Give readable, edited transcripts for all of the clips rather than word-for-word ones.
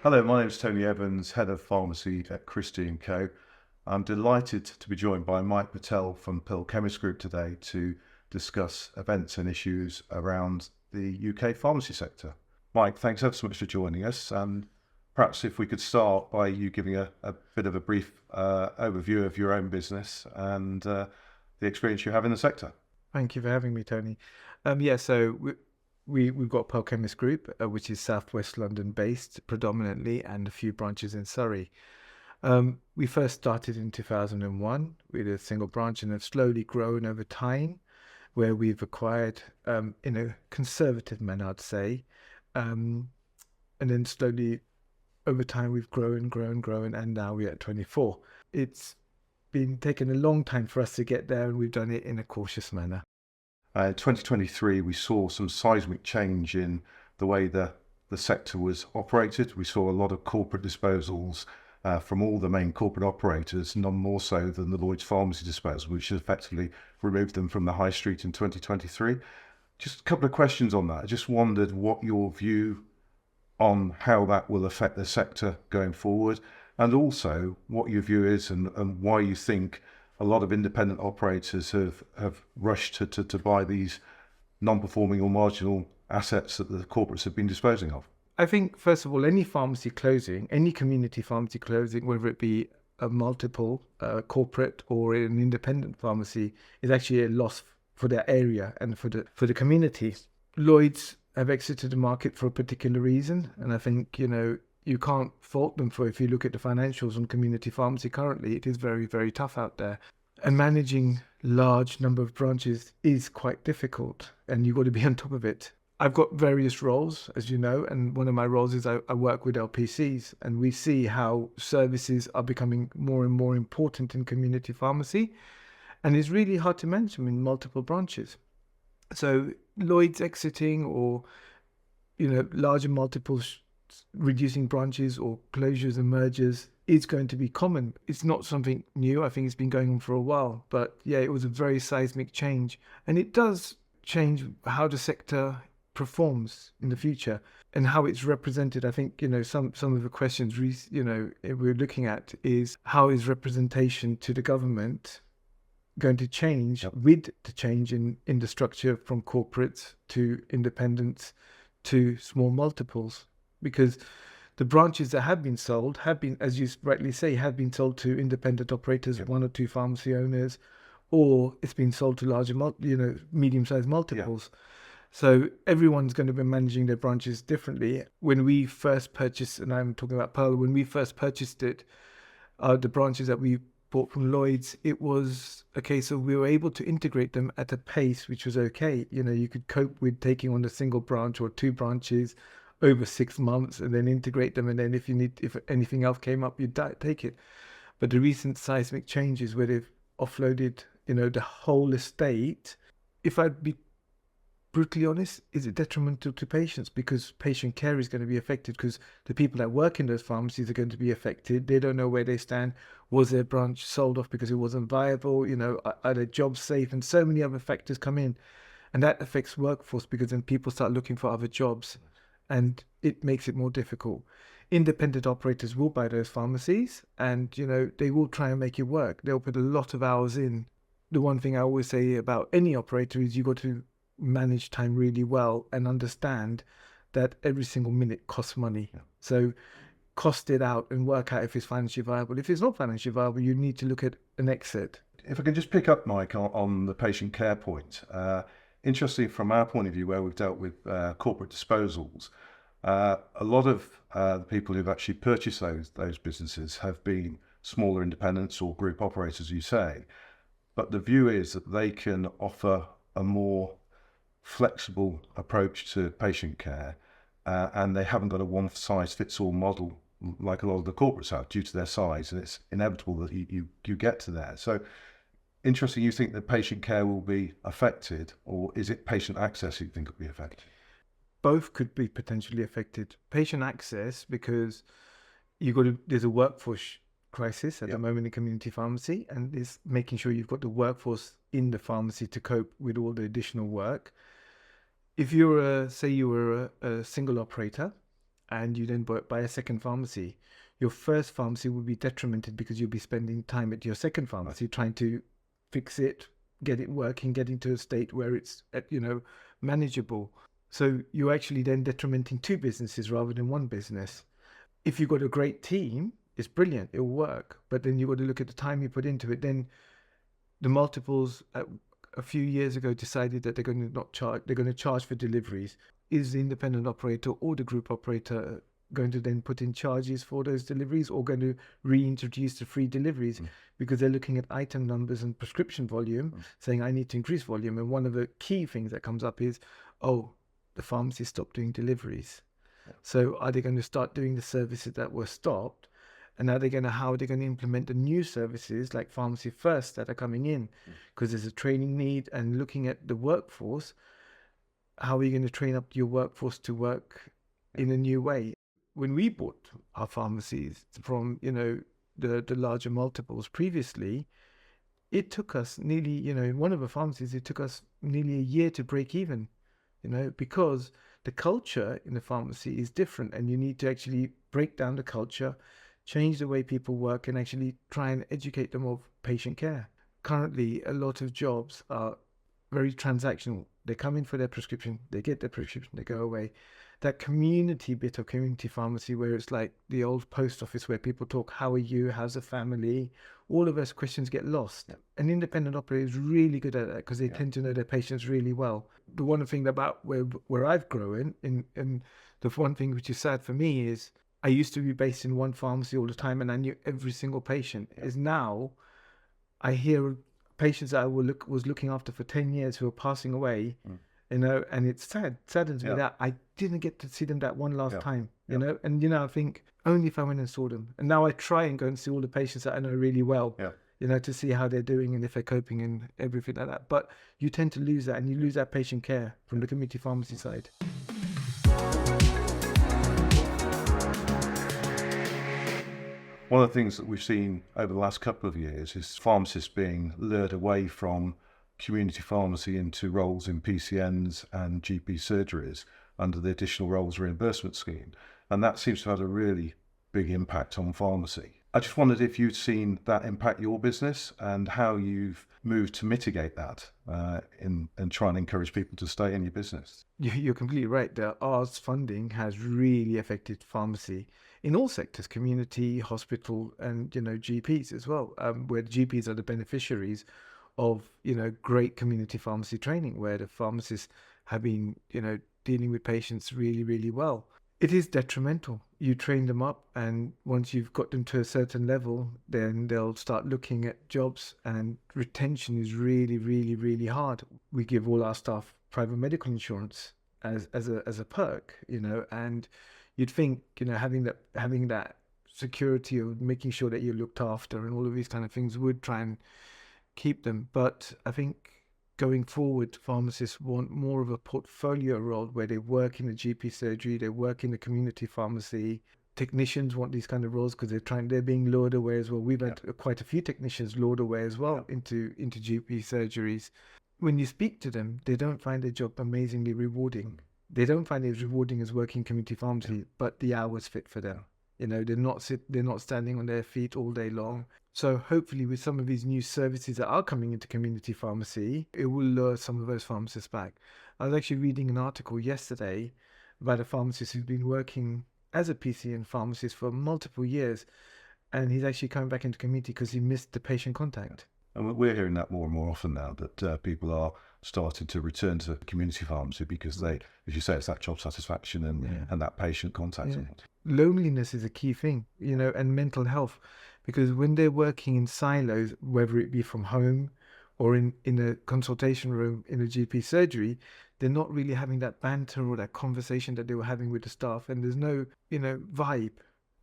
Hello, my name is Tony Evans, Head of Pharmacy at Christie Co. I'm delighted to be joined by Mike Patel from Pearl Chemist Group today to discuss events and issues around the UK pharmacy sector. Mike, thanks ever so much for joining us. And perhaps if we could start by you giving a bit of a brief overview of your own business and the experience you have in the sector. Thank you for having me, Tony. We've got Pearl Chemist Group, which is Southwest London based predominantly, and a few branches in Surrey. We first started in 2001 with a single branch and have slowly grown over time, where we've acquired in a conservative manner, I'd say, and then slowly over time we've grown, and now we're at 24. It's been taking a long time for us to get there, and we've done it in a cautious manner. In 2023, we saw some seismic change in the way the sector was operated. We saw a lot of corporate disposals from all the main corporate operators, none more so than the Lloyd's Pharmacy disposal, which effectively removed them from the high street in 2023. Just a couple of questions on that. I just wondered what your view on how that will affect the sector going forward, and also what your view is and why you think a lot of independent operators have rushed to buy these non-performing or marginal assets that the corporates have been disposing of. I think, first of all, any pharmacy closing, any community pharmacy closing, whether it be a multiple corporate or an independent pharmacy, is actually a loss for their area and for the community. Lloyd's have exited the market for a particular reason, and I think, you can't fault them for, if you look at the financials on community pharmacy currently, it is very, very tough out there. And managing large number of branches is quite difficult, and you've got to be on top of it. I've got various roles, as you know, and one of my roles is I work with LPCs, and we see how services are becoming more and more important in community pharmacy, and it's really hard to manage them in multiple branches. So Lloyd's exiting, or larger multiples, reducing branches or closures and mergers is going to be common. It's not something new. I think it's been going on for a while, but yeah, it was a very seismic change, and it does change how the sector performs in the future and how it's represented. I think, some of the questions, we're looking at is how is representation to the government going to change with the change in the structure from corporates to independents to small multiples, because the branches that have been sold have been, as you rightly say, have been sold to independent operators, one or two pharmacy owners, or it's been sold to larger, medium-sized multiples. So everyone's going to be managing their branches differently. When we first purchased, and I'm talking about Pearl, when we first purchased it, the branches that we bought from Lloyd's, it was a case of we were able to integrate them at a pace which was okay. You could cope with taking on a single branch or two branches over 6 months and then integrate them, and then if anything else came up, you'd take it. But the recent seismic changes where they've offloaded, the whole estate, if I'd be brutally honest, is it detrimental to patients? Because patient care is going to be affected, because the people that work in those pharmacies are going to be affected. They don't know where they stand. Was their branch sold off because it wasn't viable? Are their jobs safe? And so many other factors come in, and that affects workforce, because then people start looking for other jobs, and it makes it more difficult. Independent operators will buy those pharmacies, and they will try and make it work. They'll put a lot of hours in. The one thing I always say about any operator is you got to manage time really well and understand that every single minute costs money. So cost it out and work out if it's financially viable. If it's not financially viable, you need to look at an exit. If I can just pick up, Mike, on the patient care point. Interestingly, from our point of view, where we've dealt with corporate disposals, a lot of the people who've actually purchased those businesses have been smaller independents or group operators, as you say. But the view is that they can offer a more flexible approach to patient care, and they haven't got a one-size-fits-all model like a lot of the corporates have due to their size, and it's inevitable that you get to there. So interesting, you think that patient care will be affected, or is it patient access you think will be affected? Both could be potentially affected. Patient access, because there's a workforce crisis at the moment in community pharmacy, and is making sure you've got the workforce in the pharmacy to cope with all the additional work. If you're say you were a single operator and you then buy a second pharmacy, your first pharmacy will be detrimented because you'll be spending time at your second pharmacy trying to fix it, get it working, get into a state where it's, manageable. So you're actually then detrimenting two businesses rather than one business. If you've got a great team, it's brilliant, it'll work. But then you've got to look at the time you put into it. Then the multiples a few years ago decided that they're going to charge for deliveries. Is the independent operator or the group operator going to then put in charges for those deliveries, or going to reintroduce the free deliveries? Because they're looking at item numbers and prescription volume, saying I need to increase volume. And one of the key things that comes up is, the pharmacy stopped doing deliveries. So are they going to start doing the services that were stopped? And how are they going to implement the new services like Pharmacy First that are coming in? Because there's a training need, and looking at the workforce, how are you going to train up your workforce to work in a new way? When we bought our pharmacies from, the larger multiples previously, it took us nearly, in one of the pharmacies, it took us nearly a year to break even, because the culture in the pharmacy is different, and you need to actually break down the culture, change the way people work, and actually try and educate them of patient care. Currently, a lot of jobs are very transactional. They come in for their prescription, they get their prescription, they go away. That community bit of community pharmacy, where it's like the old post office where people talk, how are you, how's the family? All of those questions get lost. An independent operator is really good at that because they tend to know their patients really well. The one thing about where I've grown, and the one thing which is sad for me is I used to be based in one pharmacy all the time and I knew every single patient. Is now I hear patients that I was looking after for 10 years who are passing away, and it's saddens me that I didn't get to see them that one last time, and I think only if I went and saw them. And now I try and go and see all the patients that I know really well, to see how they're doing and if they're coping and everything like that. But you tend to lose that, and you lose that patient care from the community pharmacy side. One of the things that we've seen over the last couple of years is pharmacists being lured away from community pharmacy into roles in PCNs and GP surgeries under the additional roles reimbursement scheme. And that seems to have had a really big impact on pharmacy. I just wondered if you'd seen that impact your business and how you've moved to mitigate that and try and encourage people to stay in your business. You're completely right. The ARS funding has really affected pharmacy in all sectors, community, hospital, and GPs as well, where the GPs are the beneficiaries of great community pharmacy training, where the pharmacists have been dealing with patients really, really well. It is detrimental. You train them up, and once you've got them to a certain level, then they'll start looking at jobs, and retention is really, really, really hard. We give all our staff private medical insurance as a perk, and you'd think, having that security of making sure that you're looked after and all of these kind of things would try and keep them. But I think going forward, pharmacists want more of a portfolio role where they work in the GP surgery, they work in the community pharmacy. Technicians want these kind of roles because they're being lured away as well. We've had quite a few technicians lured away as well into GP surgeries. When you speak to them, they don't find their job amazingly rewarding. They don't find it as rewarding as working community pharmacy, but the hours fit for them. They're not standing on their feet all day long. So hopefully with some of these new services that are coming into community pharmacy, it will lure some of those pharmacists back. I was actually reading an article yesterday about a pharmacist who's been working as a PCN pharmacist for multiple years, and he's actually coming back into community because he missed the patient contact. And we're hearing that more and more often now, that people are starting to return to community pharmacy because they, as you say, it's that job satisfaction and that patient contact. Yeah. Loneliness is a key thing, and mental health, because when they're working in silos, whether it be from home or in a consultation room in a GP surgery, they're not really having that banter or that conversation that they were having with the staff, and there's no, vibe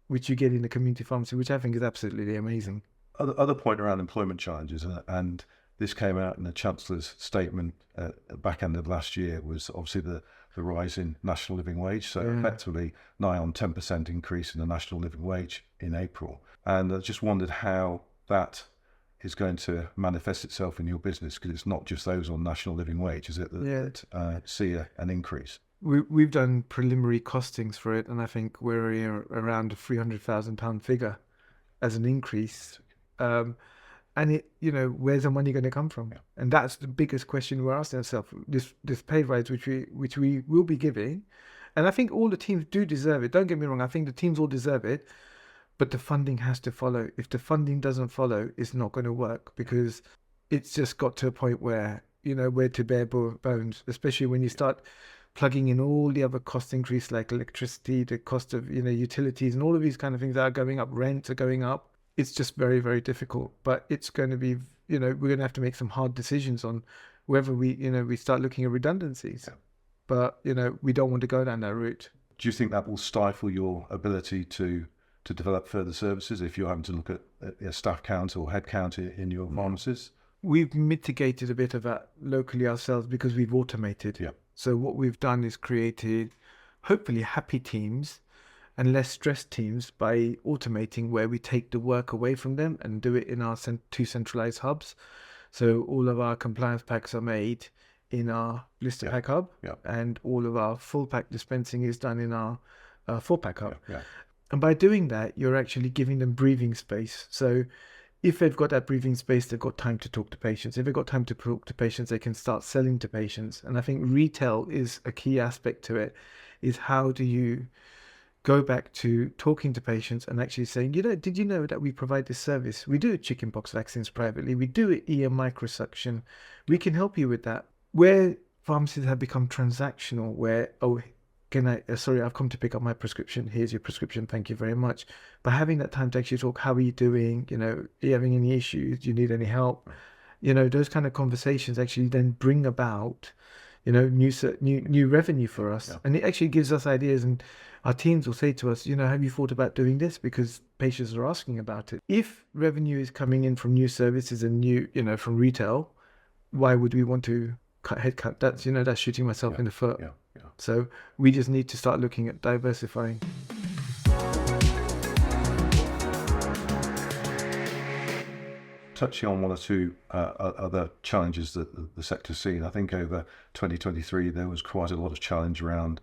which you get in a community pharmacy, which I think is absolutely amazing. Other point around employment challenges, and this came out in the Chancellor's statement at the back end of last year, was obviously the rise in national living wage. So effectively nigh on 10% increase in the national living wage in April. And I just wondered how that is going to manifest itself in your business, because it's not just those on national living wage, is it, that see an increase? We've done preliminary costings for it, and I think we're around a £300,000 figure as an increase. And where's the money going to come from? Yeah. And that's the biggest question we're asking ourselves. This pay rise, which we will be giving, and I think all the teams do deserve it. Don't get me wrong. I think the teams all deserve it, but the funding has to follow. If the funding doesn't follow, it's not going to work, because it's just got to a point where we're to bare bones, especially when you start plugging in all the other cost increase like electricity, the cost of utilities, and all of these kind of things that are going up. Rents are going up. It's just very, very difficult. But it's going to be, we're going to have to make some hard decisions on whether we start looking at redundancies. Yeah. But we don't want to go down that route. Do you think that will stifle your ability to develop further services if you're having to look at staff count or head count in your pharmacies? We've mitigated a bit of that locally ourselves because we've automated. Yeah. So what we've done is created, hopefully, happy teams and less stressed teams by automating, where we take the work away from them and do it in our two centralized hubs. So all of our compliance packs are made in our blister pack hub, and all of our full pack dispensing is done in our 4-pack hub. Yeah. And by doing that, you're actually giving them breathing space. So if they've got that breathing space, they've got time to talk to patients. If they've got time to talk to patients, they can start selling to patients. And I think retail is a key aspect to it, is how do you go back to talking to patients and actually saying, did you know that we provide this service? We do chickenpox vaccines privately. We do ear microsuction. We can help you with that. Where pharmacies have become transactional, where, I've come to pick up my prescription. Here's your prescription. Thank you very much. But having that time to actually talk, how are you doing? Are you having any issues? Do you need any help? Those kind of conversations actually then bring about, new revenue for us. Yeah. And it actually gives us ideas, and our teams will say to us, have you thought about doing this? Because patients are asking about it. If revenue is coming in from new services and from retail, why would we want to cut headcount? That's shooting myself in the foot. Yeah. So we just need to start looking at diversifying. Touching on one or two other challenges that the sector's seen, I think over 2023 there was quite a lot of challenge around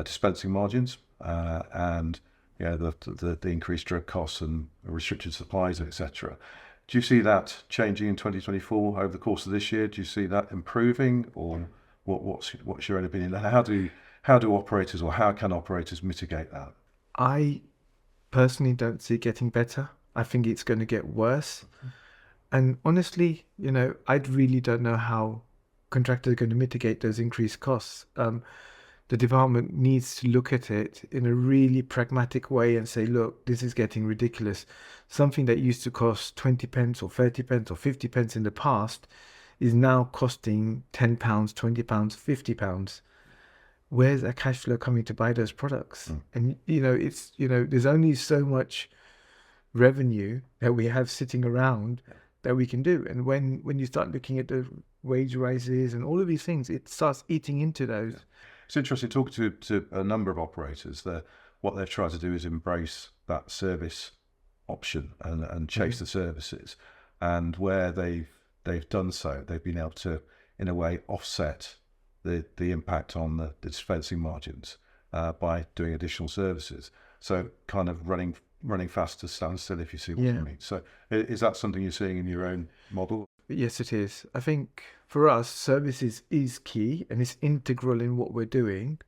dispensing margins and the increased drug costs and restricted supplies, etc. Do you see that changing in 2024 over the course of this year? Do you see that improving, or what's your own opinion? How do operators, or how can operators mitigate that? I personally don't see it getting better. I think it's going to get worse. Mm-hmm. And honestly, I really don't know how contractors are going to mitigate those increased costs. The department needs to look at it in a really pragmatic way and say, look, this is getting ridiculous. Something that used to cost 20 pence or 30 pence or 50 pence in the past is now costing £10, £20, £50. Where's that cash flow coming to buy those products? And, it's, there's only so much revenue that we have sitting around that we can do. And when you start looking at the wage rises and all of these things, it starts eating into those. It's interesting talking to a number of operators. What they've tried to do is embrace that service option and chase the services. And where they've done so, they've been able to, in a way, offset the impact on the dispensing margins by doing additional services. So kind of running fast to stand still, if you see what I mean. So is that something you're seeing in your own model? Yes, it is. I think for us, services is key and it's integral in what we're doing.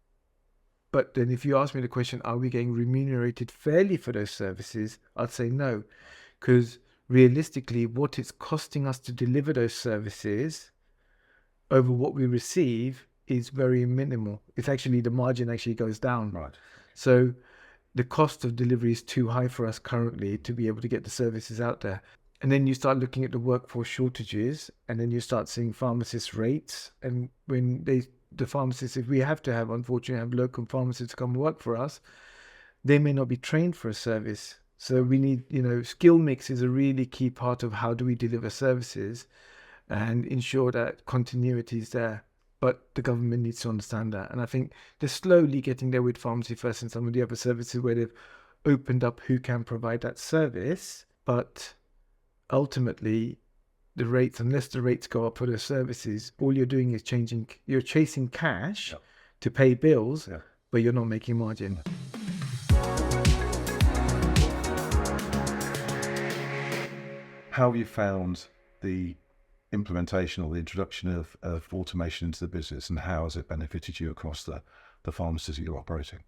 But then if you ask me the question, are we getting remunerated fairly for those services? I'd say no, because realistically, what it's costing us to deliver those services over what we receive is very minimal. It's actually, the margin actually goes down. Right. So the cost of delivery is too high for us currently to be able to get the services out there. And then you start looking at the workforce shortages, and then you start seeing pharmacist rates. And when the pharmacists, if we have to unfortunately have local pharmacists come work for us, they may not be trained for a service. So we need, skill mix is a really key part of how do we deliver services and ensure that continuity is there. But the government needs to understand that. And I think they're slowly getting there with Pharmacy First and some of the other services where they've opened up who can provide that service. But ultimately, the rates, unless the rates go up for the services, all you're doing is chasing cash to pay bills, Yeah. but you're not making margin. How have you found the implementation or the introduction of automation into the business, and how has it benefited you across the pharmacies that you're operating?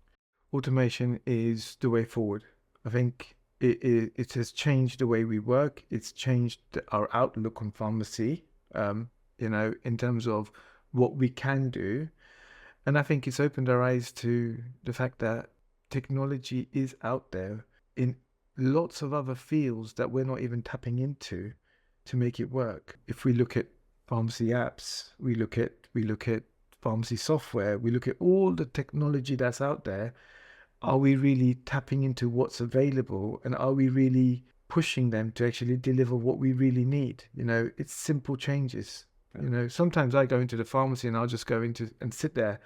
Automation is the way forward. I think it has changed the way we work. It's changed our outlook on pharmacy, in terms of what we can do. And I think it's opened our eyes to the fact that technology is out there in lots of other fields that we're not even tapping into to make it work. If we look at pharmacy apps, we look at pharmacy software, we look at all the technology that's out there. Are we really tapping into what's available, and are we really pushing them to actually deliver what we really need? It's simple changes. Yeah. Sometimes I go into the pharmacy and I'll just go into and sit there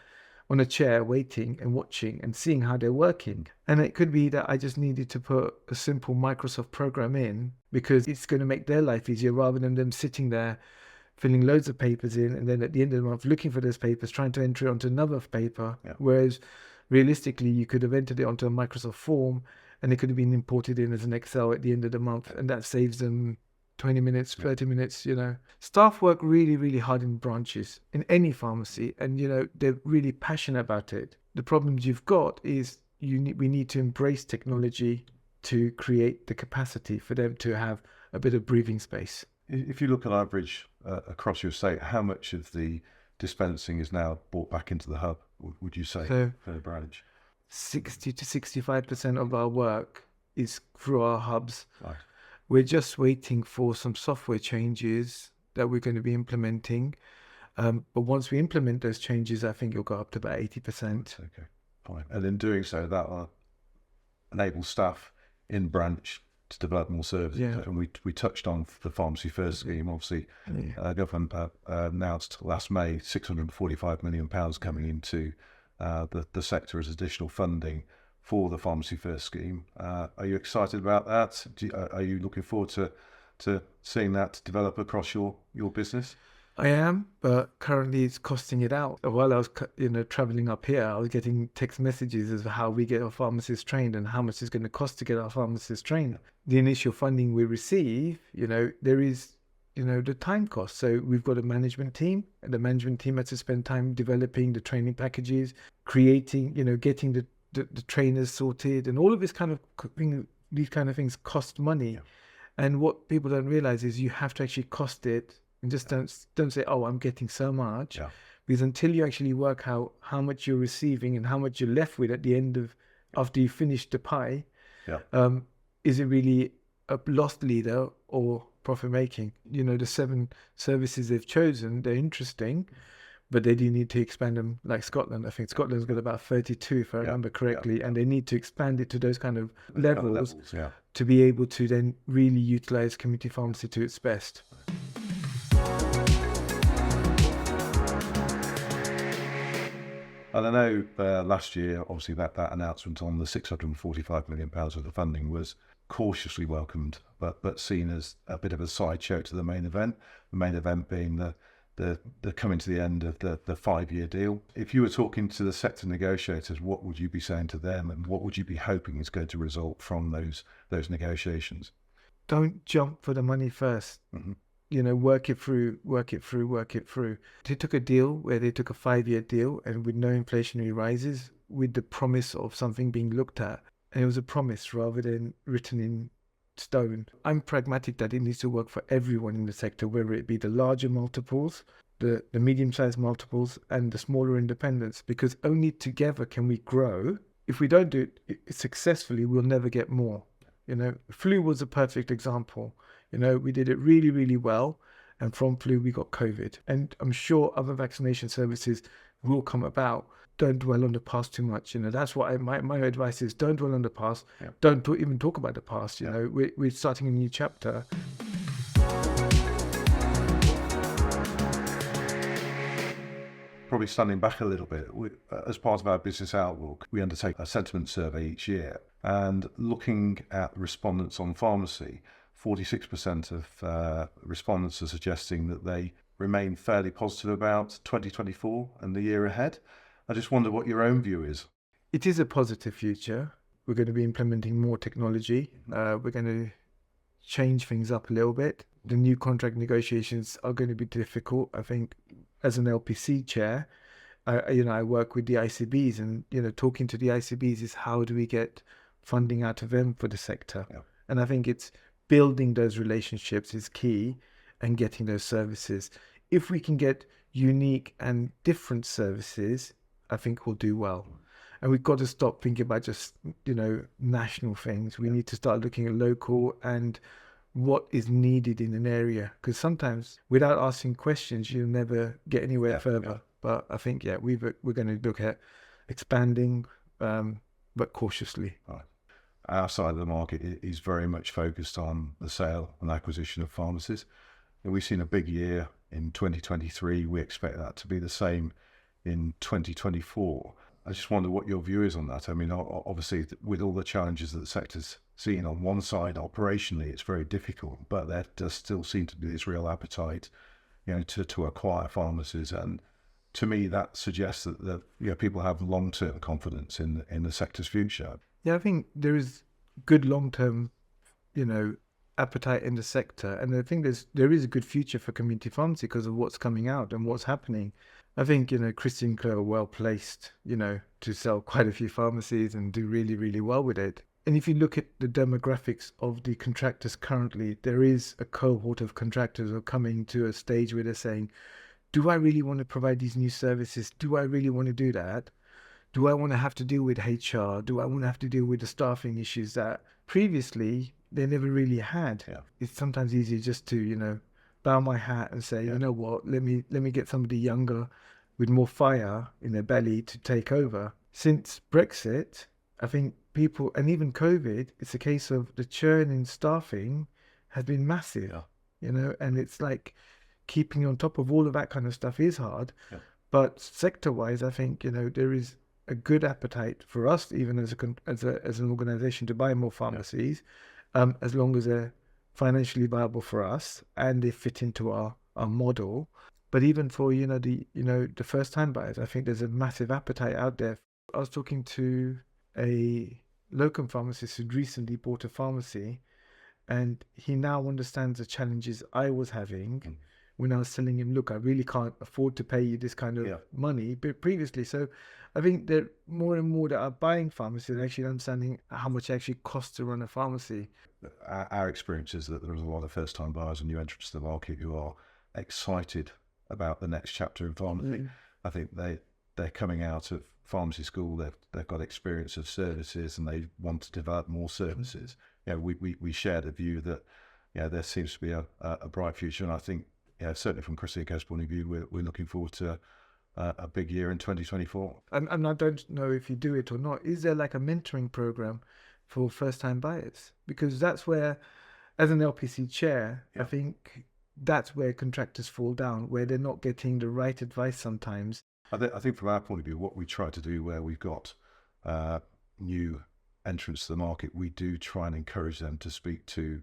on a chair waiting and watching and seeing how they're working. And it could be that I just needed to put a simple Microsoft program in because it's going to make their life easier, rather than them sitting there filling loads of papers in and then at the end of the month looking for those papers, trying to enter it onto another paper. Yeah. Whereas realistically, you could have entered it onto a Microsoft form and it could have been imported in as an Excel at the end of the month, and that saves them 20 minutes, 30 minutes. Staff work really, really hard in branches, in any pharmacy, and they're really passionate about it. The problems you've got is we need to embrace technology to create the capacity for them to have a bit of breathing space. If you look at average across your estate, how much of the dispensing is now brought back into the hub, would you say, So per branch? 60 to 65% of our work is through our hubs. Right. We're just waiting for some software changes that we're going to be implementing. But once we implement those changes, I think you'll go up to about 80%. Okay, fine. And in doing so, that will enable staff in branch to develop more services. Yeah. And we touched on the Pharmacy First scheme. Obviously, government announced last May £645 million coming into the sector as additional funding for the Pharmacy First scheme. Are you excited about that? Are you looking forward to seeing that develop across your business? I am, but currently it's costing it out. While I was, traveling up here, I was getting text messages as to how we get our pharmacists trained and how much it's going to cost to get our pharmacists trained. The initial funding we receive, there is, the time cost. So we've got a management team, and the management team has to spend time developing the training packages, creating, getting the trainers sorted, and all of this kind of these kind of things cost money. Yeah. And what people don't realize is you have to actually cost it. And just don't say, oh, I'm getting so much. Yeah. Because until you actually work out how much you're receiving and how much you're left with at the end of, after you finish the pie, is it really a loss leader or profit making? The 7 services they've chosen, they're interesting, but they do need to expand them like Scotland. I think Scotland's got about 32, if I remember correctly, and they need to expand it to those kind of levels to be able to then really utilize community pharmacy to its best. And I know last year, obviously, that announcement on the £645 million of the funding was cautiously welcomed, but seen as a bit of a sideshow to the main event. The main event being the coming to the end of the 5-year deal. If you were talking to the sector negotiators, what would you be saying to them, and what would you be hoping is going to result from those negotiations? Don't jump for the money first. Mm-hmm. Work it through. They took a deal where they took a 5-year deal, and with no inflationary rises, with the promise of something being looked at. And it was a promise rather than written in stone. I'm pragmatic that it needs to work for everyone in the sector, whether it be the larger multiples, the medium-sized multiples, and the smaller independents, because only together can we grow. If we don't do it successfully, we'll never get more. Flu was a perfect example. We did it really, really well, and from flu we got COVID. And I'm sure other vaccination services will come about. Don't dwell on the past too much. That's what my advice is. Don't dwell on the past. Yeah. Don't even talk about the past. We're starting a new chapter. Probably standing back a little bit, as part of our business outlook, we undertake a sentiment survey each year, and looking at respondents on pharmacy, 46% of respondents are suggesting that they remain fairly positive about 2024 and the year ahead. I just wonder what your own view is. It is a positive future. We're going to be implementing more technology. We're going to change things up a little bit. The new contract negotiations are going to be difficult. I think as an LPC chair, I work with the ICBs, and talking to the ICBs is how do we get funding out of them for the sector. Yeah. And I think it's building those relationships is key, and getting those services. If we can get unique and different services, I think we'll do well. And we've got to stop thinking about just national things. We need to start looking at local and what is needed in an area, because sometimes without asking questions you'll never get anywhere further. But I think we're going to look at expanding, but cautiously. Right. Our side of the market is very much focused on the sale and acquisition of pharmacies. And we've seen a big year in 2023. We expect that to be the same in 2024. I just wonder what your view is on that. I mean, obviously, with all the challenges that the sector's seen on one side, operationally, it's very difficult, but there does still seem to be this real appetite, to acquire pharmacies. And to me, that suggests that people have long-term confidence in the sector's future. Yeah, I think there is good long-term, appetite in the sector, and I think there is a good future for community pharmacy because of what's coming out and what's happening. I think Christie Co are well placed, to sell quite a few pharmacies and do really, really well with it. And if you look at the demographics of the contractors currently, there is a cohort of contractors who are coming to a stage where they're saying, do I really want to provide these new services? Do I really want to do that? Do I want to have to deal with HR? Do I want to have to deal with the staffing issues that previously they never really had? Yeah. It's sometimes easier just to, bow my hat and say, you know what, let me get somebody younger with more fire in their belly to take over. Since Brexit, I think people, and even COVID, it's a case of the churn in staffing has been massive, and it's like keeping on top of all of that kind of stuff is hard. Yeah. But sector-wise, I think, there is a good appetite for us, even as an organization, to buy more pharmacies, as long as they're financially viable for us and they fit into our model. But even for the first-time buyers, I think there's a massive appetite out there. I was talking to a locum pharmacist who'd recently bought a pharmacy, and he now understands the challenges I was having when I was telling him, look, I really can't afford to pay you this kind of money, but previously. So I think that more and more that are buying pharmacies are actually understanding how much it actually costs to run a pharmacy. Our experience is that there's a lot of first-time buyers and new entrants to the market who are excited about the next chapter in pharmacy. I think they're coming out of pharmacy school, they've got experience of services, and they want to develop more services. We share the view that there seems to be a bright future, and I think certainly from Christie Co's point of view, we're looking forward to a big year in 2024. And I don't know if you do it or not. Is there like a mentoring program for first-time buyers? Because that's where, as an LPC chair, I think that's where contractors fall down, where they're not getting the right advice sometimes. I think from our point of view, what we try to do where we've got new entrants to the market, we do try and encourage them to speak to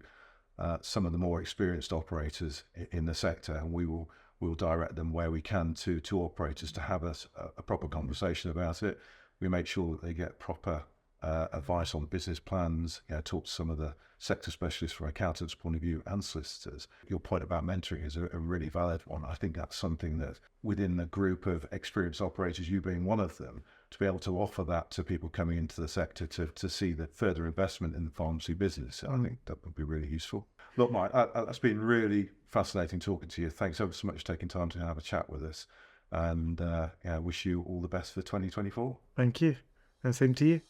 some of the more experienced operators in the sector, and we'll direct them where we can to operators to have a proper conversation about it. We make sure that they get proper advice on business plans, talk to some of the sector specialists from accountants' point of view and solicitors. Your point about mentoring is a really valid one. I think that's something that within the group of experienced operators, you being one of them, to be able to offer that to people coming into the sector to see the further investment in the pharmacy business. I think that would be really useful. Look, Mike, that's been really fascinating talking to you. Thanks ever so much for taking time to have a chat with us. And wish you all the best for 2024. Thank you. And same to you.